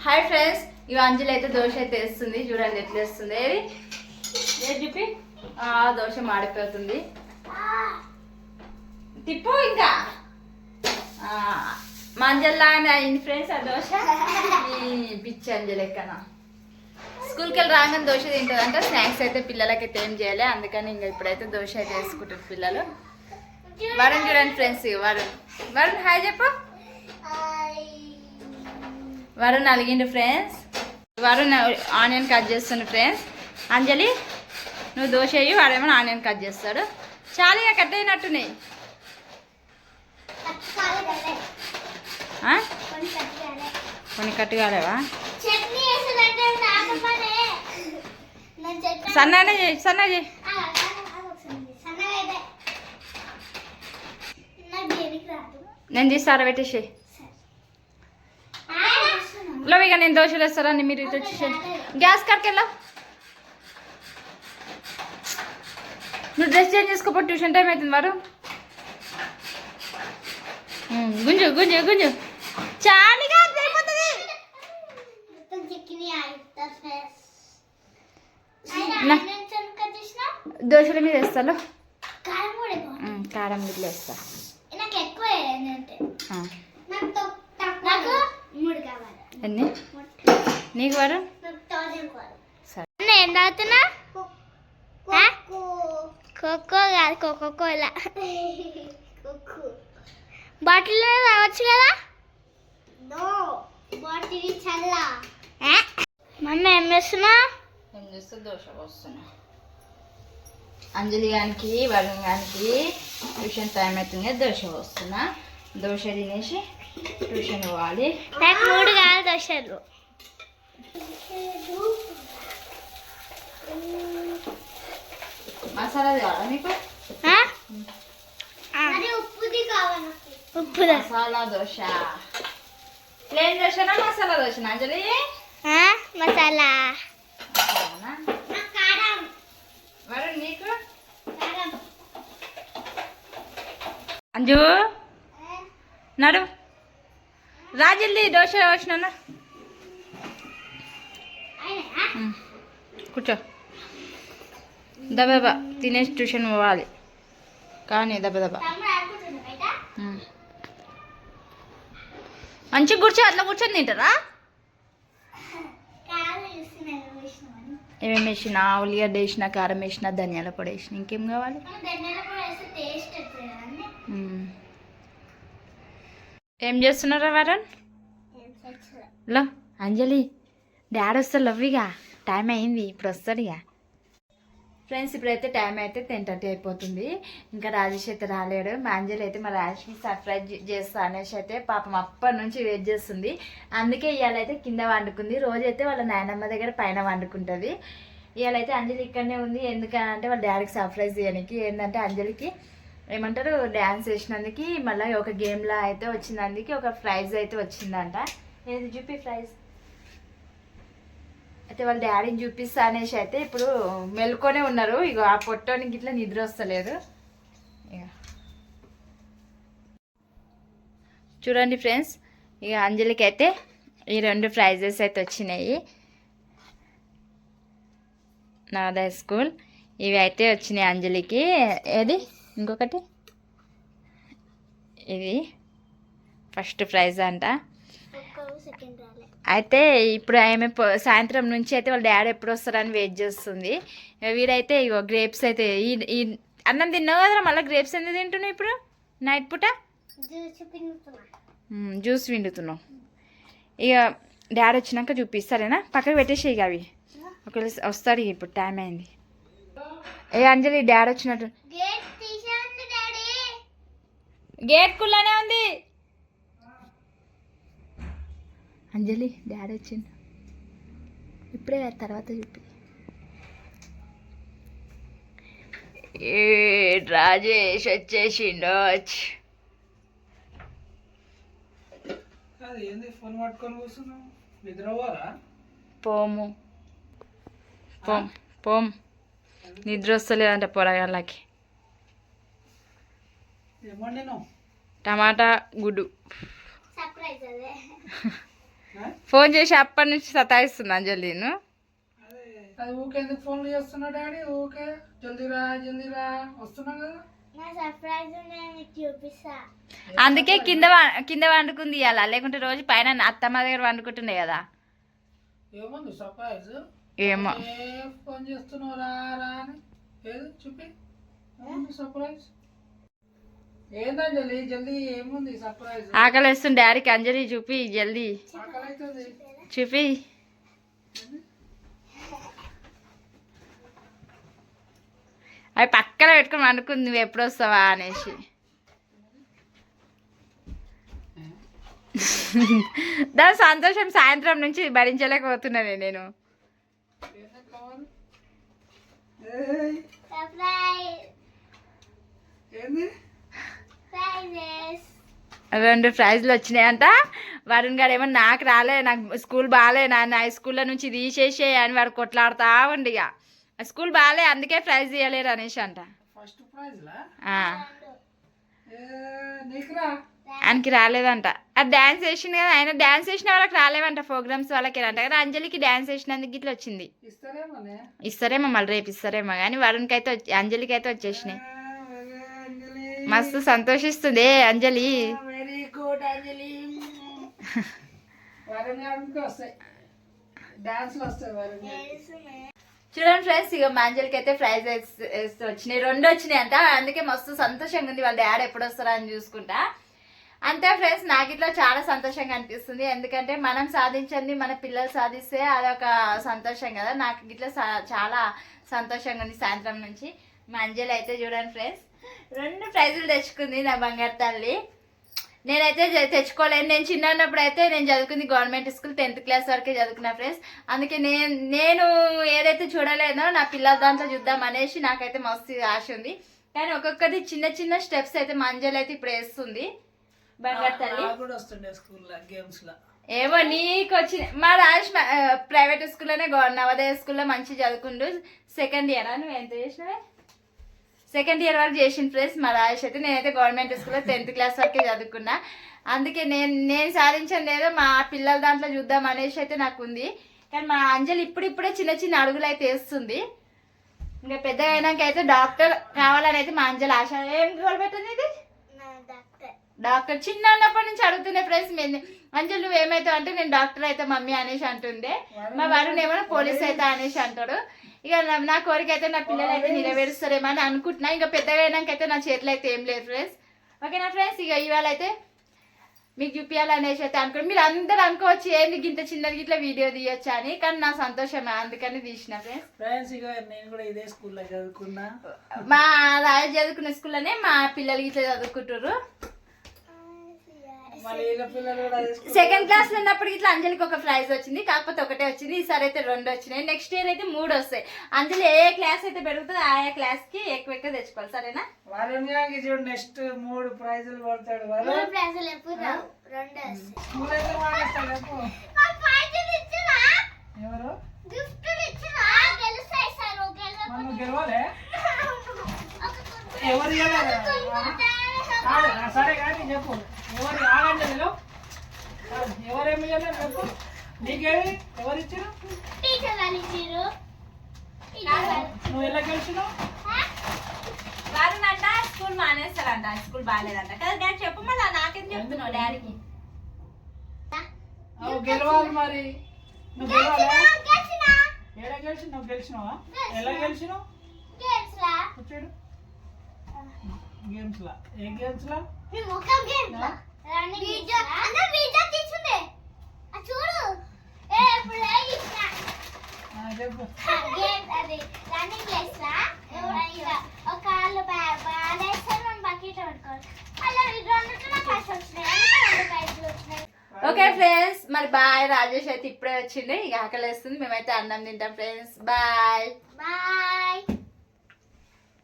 Hi friends, ఇవి అంజలి అయితే దోశ అయితే వేస్తుంది. చూడండి ఎట్లా వేస్తుంది. ఏది చెప్పి దోశ మాడిపోతుంది. తిప్పు ఇంకా మా అంజలిలాగానే అయింది ఫ్రెండ్స్ ఆ దోశ. పిచ్చి అంజలి ఎక్కన స్కూల్కి వెళ్ళి రాగానే దోశ తింటుంది అంటే స్నాక్స్ అయితే పిల్లలకైతే ఏం చేయాలి. అందుకని ఇంకా ఇప్పుడైతే దోశ అయితే వేసుకుంటారు పిల్లలు. వరుణ్ చూడండి ఫ్రెండ్స్, వరుణ్ హాయ్ చెప్పు. వరుణ్ అలిగిండు ఫ్రెండ్స్. వరుణ్ ఆనియన్ కట్ చేస్తుండు ఫ్రెండ్స్. అంజలి నువ్వు దోశ వేయి, వాడేమో ఆనియన్ కట్ చేస్తాడు. చాలా ఇక కట్ అయినట్టున్నాయి. కొన్ని కట్టు కాలేవా? సన్నగా చేయి, సన్నగా చేయి. నేను తీస్తారా పెట్టేసి లో ఇక నేను దోశలు వేస్తారని మీరు ఇటు వచ్చేసాను. గ్యాస్ కట్కెళ్ళా. నువ్వు డ్రెస్ చేంజ్ చేసుకోపో, ట్యూషన్ టైం అవుతుంది. వారు గుంజు గుంజు గుంజు చాలిగా అయిపోతుంది. దోశల మీద వేస్తాను, కారం గిట్ల వేస్తా. ఎన్ని నీకు వారు ఏం తాగుతున్నా? కోకో కాదు, కోకో కోలా. బాటిల్ రావచ్చు కదా. మమ్మీ ఏం చేస్తున్నా? ఏం చేస్తే దోశ వస్తున్నా. అంజలి గారికి వరుణ్ గారికి ట్యూషన్ టైం అవుతుంది. దోశ వస్తున్నా. దోశ తినేసి ట్యూషన్ పోవాలి. నాకు 3 కాదు దోశలు. మసాలా కావాలా మీకు? ఉప్పు మసాలా దోశ. ప్లేన్ దోశనా మసాలా దోశనా అంజలి? మసాలా. వరుణ్ నీకు? అంజు నడు రాజల్లి దోశ వచ్చినా. కూర్చో. దబదబా తినేసి ట్యూషన్ పోవాలి. కానీ దబదబా మంచిగా కూర్చో. అట్లా కూర్చొని తింటారా? ఏమేమి వేసినా? ఉల్లిగడ్డ వేసిన, కారం వేసిన, ధనియాల పొడి వేసిన. ఇంకేం కావాలి? ఏం చేస్తున్నారా వరుణ్? లో అంజలి డాడీ వస్తాడు. లవ్విగా టైం అయింది, ఇప్పుడు వస్తాడు ఇక. ఫ్రెండ్స్ ఇప్పుడైతే టైం అయితే 10:30 అయిపోతుంది. ఇంకా రాజేష్ అయితే రాలేడు. మా అంజలి అయితే మా రాజేష్ని సర్ప్రైజ్ చేస్తా అనేసి అయితే పాపం అప్పటి నుంచి వెయిట్ చేస్తుంది. అందుకే ఇవాళైతే కింద వండుకుంది. రోజైతే వాళ్ళ నాయనమ్మ దగ్గర పైన వండుకుంటుంది. ఇవాళైతే అంజలి ఇక్కడనే ఉంది. ఎందుకంటే వాళ్ళ డాడీకి సర్ప్రైజ్ చేయడానికి. ఏంటంటే అంజలికి ఏమంటారు డ్యాన్స్ వేసినందుకు మళ్ళీ ఒక గేమ్లా అయితే వచ్చినందుకు ఒక ప్రైజ్ అయితే వచ్చిందంట. ఏది చూపి ప్రైజ్ అయితే వాళ్ళ డాడీని చూపిస్తా అనేసి అయితే ఇప్పుడు మెలుకొనే ఉన్నారు. ఇక ఆ పొట్టోనికి ఇట్లా నిద్ర వస్తలేదు. ఇక చూడండి ఫ్రెండ్స్, ఇక అంజలికి అయితే ఈ 2 ప్రైజెస్ అయితే వచ్చినాయి. నవోదయ స్కూల్ ఇవి అయితే వచ్చినాయి అంజలికి. ఏది ఇంకొకటి ఇది ఫస్ట్ ప్రైజ్ అంట. అయితే ఇప్పుడు ఆమె సాయంత్రం నుంచి అయితే వాళ్ళ డాడీ ఎప్పుడు వస్తారని వెయిట్ చేస్తుంది. వీడైతే ఇగో గ్రేప్స్ అయితే ఈ అన్నం తిన్నావు కదా, మళ్ళీ గ్రేప్స్ ఎందుకు తింటున్నావు ఇప్పుడు నైట్ పూట? జ్యూస్ విండుతున్నావు. ఇక డాడీ వచ్చినాక చూపిస్తారేనా? పక్కకు పెట్టేసి ఇక అవి ఒకవేళ వస్తాడు. ఇప్పుడు టైం అయింది. ఏ అంజలి డాడీ వచ్చినట్టు. గేట్ కుల్లానే ఉంది. అంజలి డాడీ వచ్చిండు ఇప్పుడే, తర్వాత చూపి. రాజేష్ వచ్చేసిండు. పోము పోం నిద్ర వస్తలేదంట పొరగాళ్ళకి. టమాటా గుడ్డు. ఫోన్ చేసి అప్పటి నుంచి సతాయిస్తుంది అంజలిను. అది ఊకే ఎందుకు ఫోన్లు చేస్తున్నా డాడీ? ఊకే జల్దీరా వస్తున్నా కదా. నా సర్ప్రైజ్ నేను మీకు చూపిస్తా. అందుకే కింద వండుకుంది ఇవాళ, లేకుంటే రోజు పైన అత్తమ్మ దగ్గర వండుకుంటుండే కదా. ఏముంది సర్ప్రైజ్? ఏమో ఫోన్ చేస్తున్నావు రా అని. ఏది చూపి, ఏముంది సర్ప్రైజ్? ఏందంజలి జల్దీ ఏముంది సర్ప్రైజ్? ఆకలి వేస్తుంది డాడీకి. అంజలి చూపి జల్దీ ఆకలి అవుతుంది. చూపి. అవి పక్కన పెట్టుకుని వండుకుంది నువ్వు ఎప్పుడు వస్తావా అనేసి. దాని సంతోషం సాయంత్రం నుంచి భరించలేకపోతున్నాను నేను. సర్ప్రైజ్ ఏంది? ప్రైజెస్ 2 ప్రైజ్లు వచ్చినాయంట. వరుణ్ గారు ఏమో నాకు రాలే, నాకు స్కూల్ బాగాలే, నా స్కూల్లో నుంచి తీసేసే అని వాడు కొట్లాడుతా ఉండి. ఇక స్కూల్ బాగాలే అందుకే ప్రైజ్ తీయలేరు అనేసి అంట. ఫస్ట్ ప్రైజ్ లా ఆ, నీకురా? ఆయనకి రాలేదంట. అది డ్యాన్స్ వేసింది కదా, ఆయన డ్యాన్స్ వేసిన వాళ్ళకి రాలేవంట, ప్రోగ్రామ్స్ వాళ్ళకి అంట కదా. అంజలికి డ్యాన్స్ వేసినందుకు ఇట్లా వచ్చింది. ఇస్తారేమోనే. ఇస్తారేమో మళ్ళీ రేపు ఇస్తారేమో కానీ వరుణ్కి అయితే అంజలికి అయితే వచ్చేసినాయి. అంజలి మస్తు సంతోషిస్తుంది అంజలి. వెరీ గుడ్ అంజలి. వరుణ్ గారికి వస్తాయి డాన్స్లు వస్తాయి వరుణ్ గారికి. చూడండి ఫ్రెండ్స్, ఇక మా అంజలికి అయితే ప్రైజ్ వచ్చినాయి, 2 వచ్చినాయి అంట. అందుకే మస్తు సంతోషంగా ఉంది. వాళ్ళ డాడీ ఎప్పుడు వస్తారా అని చూసుకుంటా. అంతే ఫ్రెండ్స్, నాకు ఇట్లా చాలా సంతోషంగా అనిపిస్తుంది. ఎందుకంటే మనం సాధించింది మన పిల్లలు సాధిస్తే అదొక సంతోషం కదా. నాకు ఇట్లా చాలా సంతోషంగా ఉంది సాయంత్రం నుంచి. మా అంజలి అయితే చూడండి ఫ్రెండ్స్ 2 ప్రైజులు తెచ్చుకుంది నా బంగారు తల్లి. నేనైతే తెచ్చుకోలేను. నేను చిన్న ఉన్నప్పుడు అయితే నేను చదువుకుంది గవర్నమెంట్ స్కూల్, 10th క్లాస్ వరకే చదువుకున్నా ఫ్రెండ్స్. అందుకే నేను ఏదైతే చూడలేనో నా పిల్లల దాంట్లో చూద్దాం అనేసి నాకైతే మస్తు ఆశ ఉంది. కానీ ఒక్కొక్కటి చిన్న చిన్న స్టెప్స్ అయితే మా అంజలి అయితే ఇప్పుడు వేస్తుంది బంగారు తల్లి. కూడా వస్తుండే స్కూల్లో గేమ్స్ లా. ఏమో నీకు వచ్చిన మా రాజేష్ ప్రైవేట్ స్కూల్లోనే నవోదయ స్కూల్లో మంచి చదువుకుంటూ సెకండ్ ఇయర్ నువ్వు ఎంత చేసినావే? సెకండ్ ఇయర్ వరకు చేసిన ఫ్రెండ్స్ మా రాజేష్ అయితే. నేనైతే గవర్నమెంట్ స్కూల్లో 10th క్లాస్ వరకే చదువుకున్నా. అందుకే నేను సాధించండి లేదో మా పిల్లల దాంట్లో చూద్దాం అనేసి అయితే నాకు ఉంది. కానీ మా అంజలి ఇప్పుడిప్పుడే చిన్న చిన్న అడుగులు అయితే వేస్తుంది. ఇంకా పెద్దగా అయినాక అయితే డాక్టర్ కావాలని అయితే మా అంజలి ఆశ. ఏం గోల్ పెట్టింది ఇది? డాక్టర్. చిన్న ఉన్నప్పటి నుంచి అడుగుతుండే ఫ్రెండ్స్, అంజలి నువ్వు ఏమైతావు అంటే నేను డాక్టర్ అయితే మమ్మీ అనేసి అంటుండే. మా వరుణ్ ఏమో పోలీస్ అయితే అనేసి అంటాడు. ఇక నా కోరిక అయితే నా పిల్లలు అయితే నెరవేరుస్తారేమో అని అనుకుంటున్నా. ఇంకా పెద్దగా అయినాకైతే నా చేతిలో అయితే ఏం లేదు ఫ్రెండ్స్. ఓకేనా ఫ్రెండ్స్, ఇక ఇవాళ అయితే మీకు చూపించాలనేసి అయితే అనుకోండి. మీరు అందరూ అనుకోవచ్చు ఏంది ఇంత చిన్నది ఇట్లా వీడియో తీయొచ్చా అని, కానీ నా సంతోషమే అందుకని తీసిన ఫ్రెండ్స్. ఇక నేను కూడా ఇదే స్కూల్లో చదువుకున్నా. మా రాజు చదువుకున్న స్కూల్లోనే మా పిల్లలు ఇట్లా చదువుకుంటారు. సెకండ్ క్లాస్ లో ఉన్నప్పుడు ఇట్లా అంజలికి ఒక ప్రైజ్ వచ్చింది, కాకపోతే ఒకటే వచ్చింది. ఈసారి అయితే 2 వచ్చినాయి. నెక్స్ట్ ఇయర్ అయితే 3 వస్తాయి. అంజలి ఏ క్లాస్ అయితే పెరుగుతుందో ఆయా క్లాస్ కి ఎక్కువ ఎక్కువ తెచ్చుకోవాలి. సరేనా? వరుణ్ గారికి చూడు నెక్స్ట్ 3 ప్రైజులు కొడతాడు. వరుణ్ ప్రైజులు ఎప్పుడు రావు, 2 వస్తాయి. స్కూల్ అయితే మానేస్తాడు. ఎవరు మనం గెలవాలే? ఎవరు సరే కానీ చెప్పు. ఎవరు ఆగండి మీరు? ఎవరేమి ఇవ్వలేదు చెప్పు. నీకేమి ఎవరు ఇచ్చారు? నువ్వు ఎలా గెలిచినావు? వరుణ్ అంట స్కూల్ మానేస్తాడంట, స్కూల్ బాగాలేదంట కదా డాడీ. చెప్పు మళ్ళీ నాకేం చెప్తున్నావు డాడీకి? గెలవాలి మరి. నువ్వు గెలవాలి. ఎలా గెలిచి నువ్వు గెలిచినావా? ఎలా గెలిచినావు? వచ్చాడు గేమ్స్ లా. ఏ గేమ్స్ లా? చెప్పు. ఓకే ఫ్రెండ్స్, మరి బాయ్. రాజేష్ అయితే ఇప్పుడే వచ్చింది, ఇక ఆకలి వేస్తుంది. మేమైతే అన్నం తింటాం ఫ్రెండ్స్. Bye bye.